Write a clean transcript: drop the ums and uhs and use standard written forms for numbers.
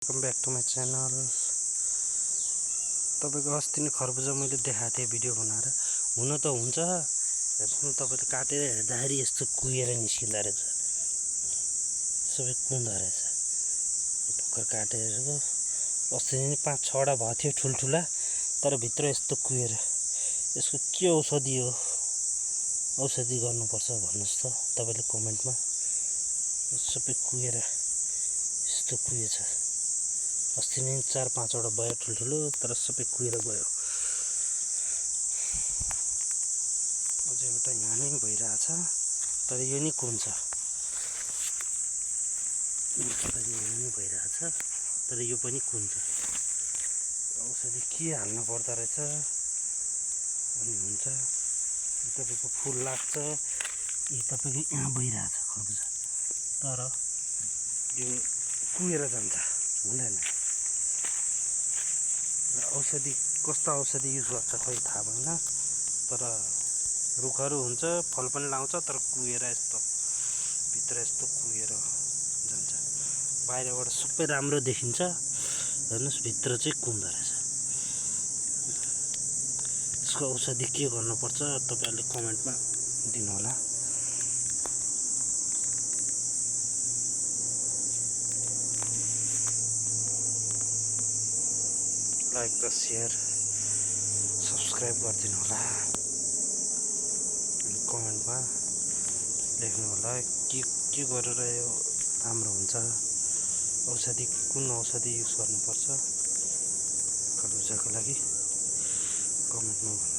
Welcome back to my channel. तपाईँको अस्ति नै खरबुजा मैले देखाएको थिएँ भिडियो बनाएर। हुन त हुन्छ, हेर्नु तपाईँले काटेर हेर्दाखेरि यस्तो कुहिएर निस्किँदो रहेछ, सबै कुँदो रहेछ। भर्खर काटेर अस्ति नै 5-6वटा भएको थियो ठुल्ठुला, तर भित्र यस्तो कुहिएर। यसको के औषधि हो, औषधि गर्नुपर्छ भन्नुहोस् त तपाईँले कमेन्टमा। सबै कुहिएर यस्तो कुहिएछ। अस्ति नै 4-5वटा भयो ठुल्ठुलो, तर सबै कुहिएर गयो। अझै एउटा यहाँ नै भइरहेछ, तर यो नि कुन्छ। यहाँ नै भइरहेछ, तर यो पनि कुन्छ। औषधि के हाल्नु पर्दो रहेछ अनि हुन्छ। तपाईँको फुल लाग्छ, यी तपाईँको यहाँ भइरहेछ खरबुजा, तर यो कुहिएर जान्छ, हुँदैन। औषधि कस्तो औषधि युज गर्छ खोइ थाहा भएन, तर रुखहरू हुन्छ, फल पनि लाउँछ, तर कुहिएर यस्तो भित्र यस्तो कुहिएर जान्छ। बाहिरबाट सबै राम्रो देखिन्छ, हेर्नुहोस् भित्र चाहिँ कुँदो रहेछ। यसको औषधि के गर्नुपर्छ तपाईँहरूले कमेन्टमा दिनुहोला। लाइक र सेयर सब्सक्राइब गरिदिनु होला, अनि कमेन्टमा लेख्नु होला के गरेर यो राम्रो हुन्छ, औषधि कुन औषधि युज गर्नुपर्छ खरबुजाको लागि कमेन्टमा भन्नु।